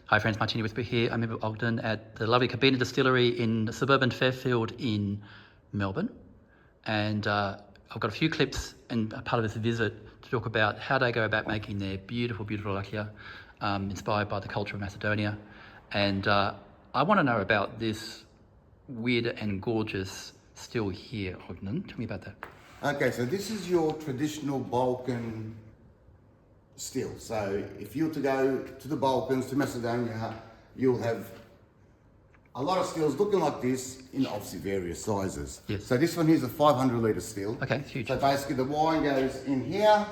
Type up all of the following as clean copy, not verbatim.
Hi friends, Martini Whisper here. I'm in Ogden at the lovely Kabina Distillery in suburban Fairfield in Melbourne. And I've got a few clips and a part of this visit to talk about how they go about making their beautiful, beautiful Rakija, inspired by the culture of Macedonia. And I want to know about this weird and gorgeous still here, Ogden. Tell me about that. Okay, so this is your traditional Balkan still. So if you were to go to the Balkans, to Macedonia, you'll have a lot of stills looking like this in obviously various sizes. Yes. So this one here's a 500 litre still. Okay, it's huge. So basically the wine goes in here,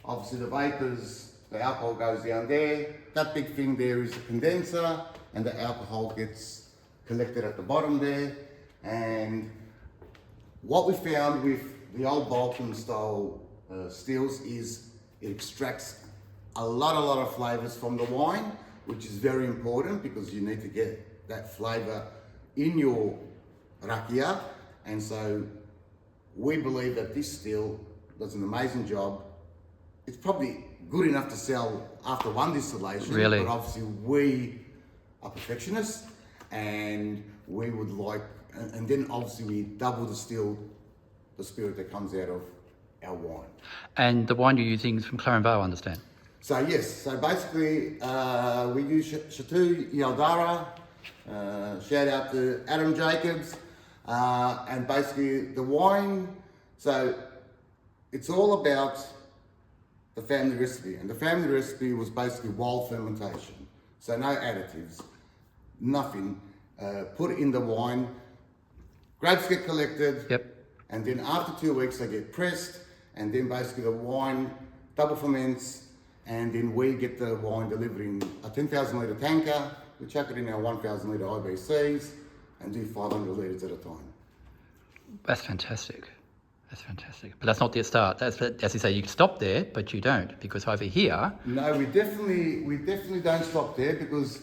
obviously the vapours, the alcohol goes down there. That big thing there is the condenser, and the alcohol gets collected at the bottom there. And what we found with the old Balkan style stills is it extracts a lot of flavours from the wine, which is very important because you need to get that flavour in your Rakija. And so we believe that this still does an amazing job. It's probably good enough to sell after one distillation, really? But obviously we are perfectionists and we would like, and then obviously we double distill the spirit that comes out of our wine. And the wine you're using is from McClaren Vale, I understand. So yes, so basically we use Chateau Yaldara, shout out to Adam Jacobs, and basically the wine, so it's all about the family recipe, and the family recipe was basically wild fermentation, so no additives, nothing, put in the wine, grapes get collected, yep. And then after 2 weeks they get pressed, and then basically the wine double ferments, and then we get the wine delivered in a 10,000 litre tanker. We chuck it in our 1,000 litre IBCs and do 500 litres at a time. That's fantastic. That's fantastic. But that's not the start. That's, as you say, you stop there, but you don't, because over here... No, we definitely don't stop there, because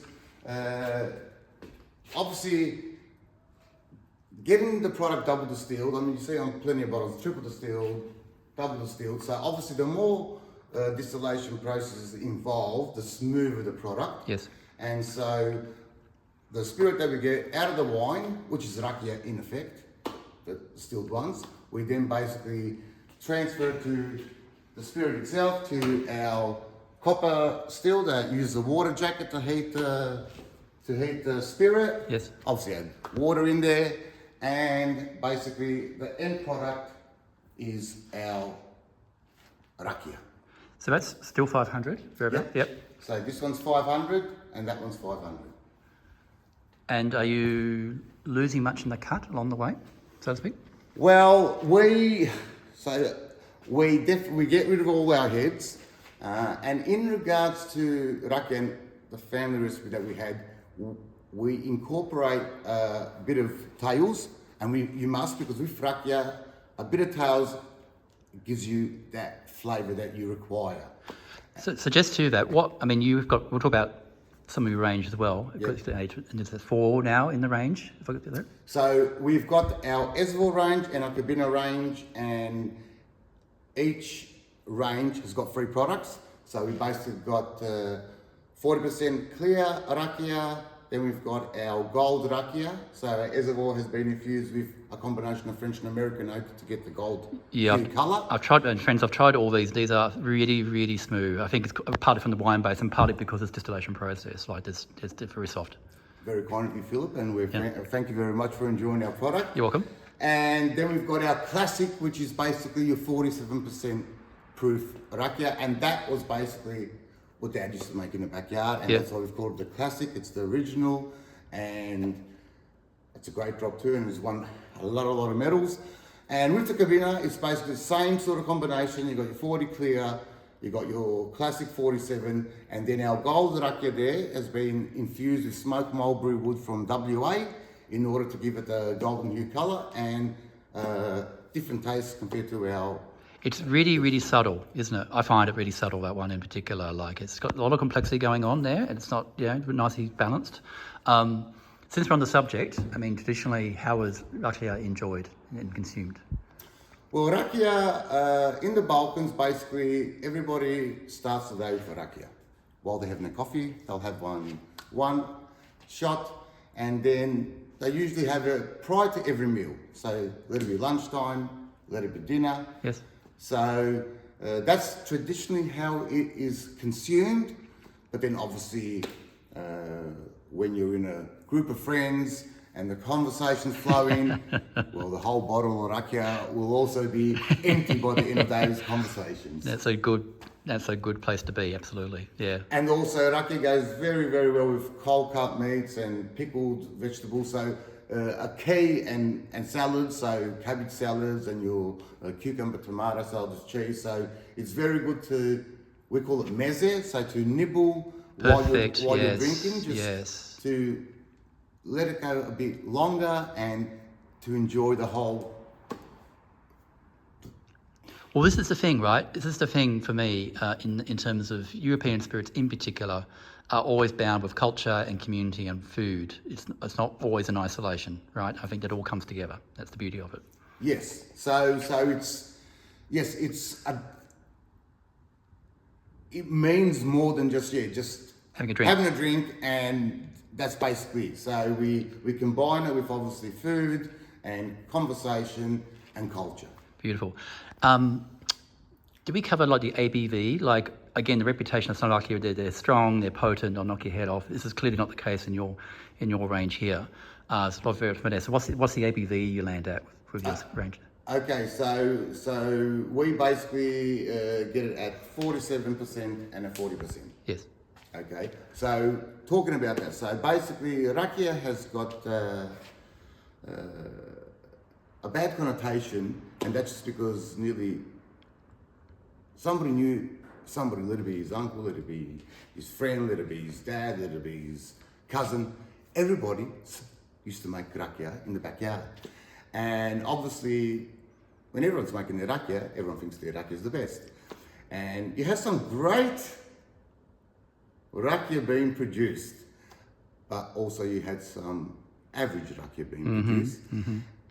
obviously getting the product double distilled, I mean, you see on plenty of bottles, triple distilled, double distilled. So obviously the more distillation processes involved, the smoother the product. Yes. And so the spirit that we get out of the wine, which is Rakija in effect, the distilled ones, we then basically transfer to the spirit itself, to our copper still that use the water jacket to heat the spirit. Yes. Obviously add water in there, and basically the end product is our Rakija. So that's still 500? Yep. So this one's 500 and that one's 500. And are you losing much in the cut along the way, so to speak? Well, we get rid of all our heads, and in regards to Rakija, the family recipe that we had, we incorporate a bit of tails, and you must, because with Rakija, a bit of tails gives you that flavour that you require. So just to that, we'll talk about some of your range as well. Yep. And there's 4 now in the range, if I could do that. So we've got our Esval range and our Kabina range, and each range has got 3 products. So we basically got 40% clear Rakija, then we've got our gold Rakija. So our Esval has been infused with a combination of French and American oak to get the gold colour. I've tried all these. These are really, really smooth. I think it's partly from the wine base and partly because it's distillation process. Like it's very soft. Very kind of you, Philip, and thank you very much for enjoying our product. You're welcome. And then we've got our classic, which is basically your 47% proof Rakija, and that was basically what Dad used to make in the backyard, and that's why we've called it the classic. It's the original, and it's a great drop too, and it's won a lot of medals. And with the Kabina, it's basically the same sort of combination. You've got your 40 clear, you've got your classic 47, and then our gold Rakija there has been infused with smoked mulberry wood from WA in order to give it a golden hue colour and different taste compared to our... It's really, really subtle, isn't it? I find it really subtle, that one in particular. Like, it's got a lot of complexity going on there, and it's not, nicely balanced. Since we're on the subject, I mean, traditionally, how was Rakija enjoyed and consumed? Well, Rakija, in the Balkans, basically, everybody starts the day with a Rakija. while they're having their coffee, they'll have one shot, and then they usually have it prior to every meal. So let it be lunchtime, let it be dinner. Yes. So that's traditionally how it is consumed. But then obviously, when you're in a group of friends and the conversation's flowing, well, the whole bottle of Rakija will also be empty by the end of those conversations. That's a good place to be, absolutely, yeah. And also Rakija goes very, very well with cold cut meats and pickled vegetables. So a key and salads, so cabbage salads and your cucumber, tomato salads, cheese. So it's very good to, we call it meze, so to nibble Perfect, while you're yes, drinking, just to let it go a bit longer and to enjoy the whole. Well, this is the thing, right? This is the thing for me in terms of European spirits in particular are always bound with culture and community and food. It's not always in isolation, right? I think that all comes together. That's the beauty of it. Yes. So it means more than just having a drink. Having a drink, and that's basically it. So we combine it with obviously food and conversation and culture. Beautiful. Did we cover like the ABV? Like again, the reputation of Slovakia, they're strong, they're potent, they'll knock your head off. This is clearly not the case in your range here. It's not very familiar. So what's the ABV you land at with your range? Okay, so we basically get it at 47% and a 40%. Yes. Okay, so talking about that, so basically Rakija has got a bad connotation, and that's just because nearly somebody knew somebody, let it be his uncle, let it be his friend, let it be his dad, let it be his cousin. Everybody used to make Rakija in the backyard. And obviously, when everyone's making their Rakija, everyone thinks their Rakija is the best. And you have some great Rakija being produced, but also you had some average Rakija being produced.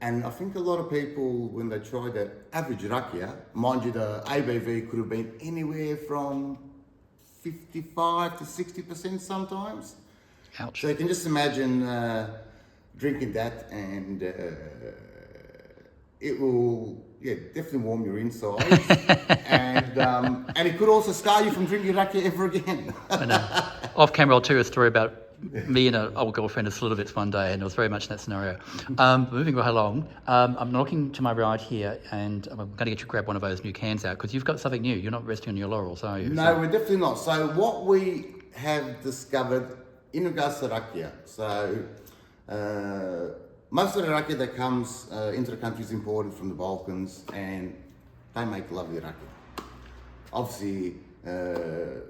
And I think a lot of people, when they try that average Rakija, mind you, the ABV could have been anywhere from 55 to 60% sometimes. Ouch. So you can just imagine drinking that, and it will, definitely warm your insides, and it could also scar you from drinking Rakija ever again. I know. Off camera, I'll tell you a story about me and an old girlfriend at Slivovitz one day, and it was very much that scenario. Moving right along, I'm looking to my right here, and I'm going to get you to grab one of those new cans out, because you've got something new. You're not resting on your laurels, are you? No, we're definitely not. So what we have discovered in regards to Rakija, so most of the Rakija that comes into the country is imported from the Balkans, and they make lovely Rakija. Obviously, the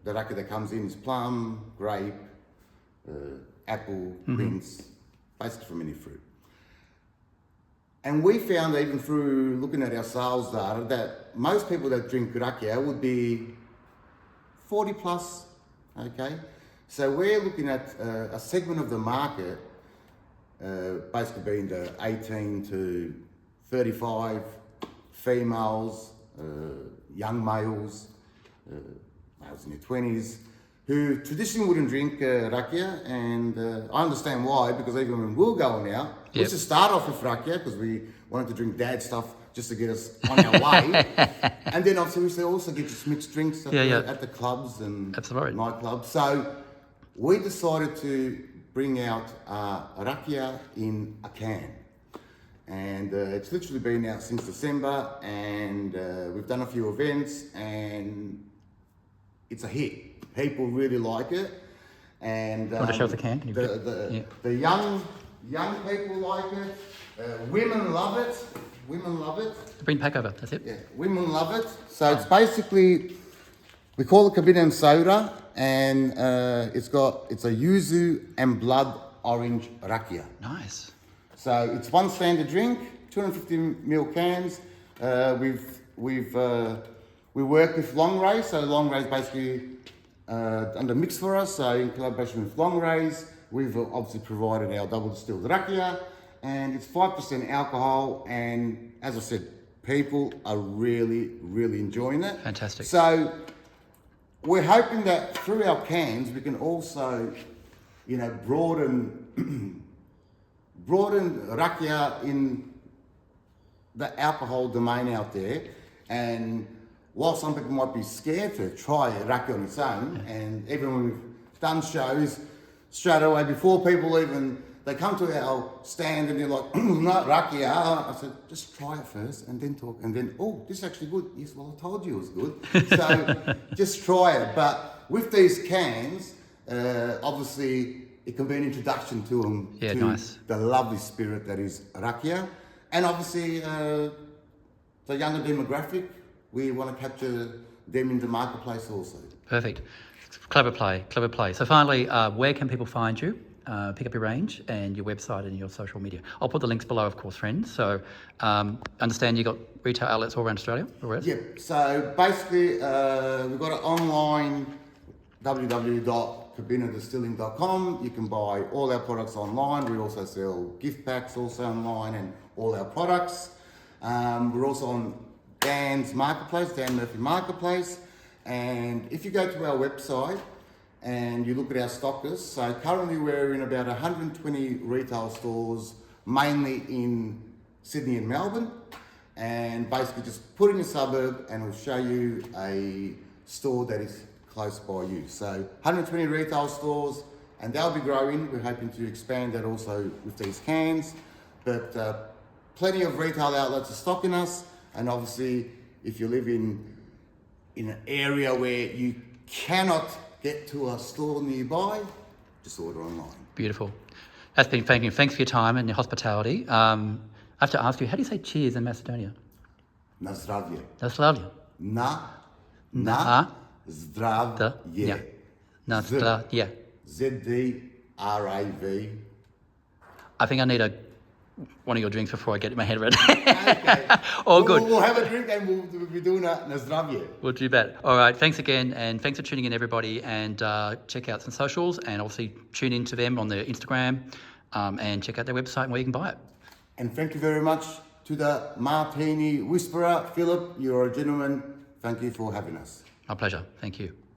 Rakija that comes in is plum, grape, apple, quince, basically from any fruit. And we found, even through looking at our sales data, that most people that drink Rakija would be 40 plus, okay? So we're looking at a segment of the market, basically being the 18 to 35 females, young males, males in their 20s, who traditionally wouldn't drink Rakija, and I understand why, because even when we were going out, we used to start off with Rakija because we wanted to drink dad stuff just to get us on our way, and then obviously we used to also get just mixed drinks at the clubs and nightclubs. So we decided to bring out Rakija in a can, and it's literally been out since December, and we've done a few events, and it's a hit. People really like it, and want to show us the can? The young people like it. Women love it. Women love it. Bring pack over. That's it. Yeah, women love it. So it's basically, we call it Kabina and soda, and it's a yuzu and blood orange Rakija. Nice. So it's one standard drink, 250ml cans. We work with Long Ray, so Long Ray is basically under mix for us. So in collaboration with Long Rays, we've obviously provided our double distilled Rakija, and it's 5% alcohol. And as I said, people are really, really enjoying it. Fantastic. So we're hoping that through our cans we can also, you know, broaden Rakija in the alcohol domain out there. And while some people might be scared to try Rakija on its own, and even when we've done shows, straight away before people even, they come to our stand and they're like, not Rakija. I said, just try it first and then talk. And then, oh, this is actually good. Yes, well, I told you it was good. So just try it. But with these cans, obviously, it can be an introduction to them, Yeah, to nice. the lovely spirit that is Rakija. And obviously, the younger demographic, we want to capture them in the marketplace also. Perfect. Clever play, clever play. So finally, where can people find you, pick up your range and your website and your social media? I'll put the links below, of course, friends. So understand you've got retail outlets all around Australia, or where? Yep, so basically we've got an online www.kabinadistilling.com. You can buy all our products online. We also sell gift packs also online and all our products. We're also on Dan's Marketplace, Dan Murphy Marketplace. And if you go to our website and you look at our stockers, so currently we're in about 120 retail stores, mainly in Sydney and Melbourne. And basically just put in a suburb and it'll show you a store that is close by you. So 120 retail stores, and they'll be growing. We're hoping to expand that also with these cans. But plenty of retail outlets are stocking us. And obviously, if you live in an area where you cannot get to a store nearby, just order online. Beautiful. That's been thank you. Thanks for your time and your hospitality. I have to ask you, how do you say cheers in Macedonia? Na zdravje. Naslavlja. Na Na zdravje. yeah. Naslavlja. ZDRAV. I think I need one of your drinks before I get my head ready. Okay. All good. We'll have a drink and we'll be doing a na zdravje. We'll do that. All right. Thanks again. And thanks for tuning in, everybody. And check out some socials and obviously tune into them on their Instagram and check out their website and where you can buy it. And thank you very much to the Martini Whisperer, Philip. You're a gentleman. Thank you for having us. My pleasure. Thank you.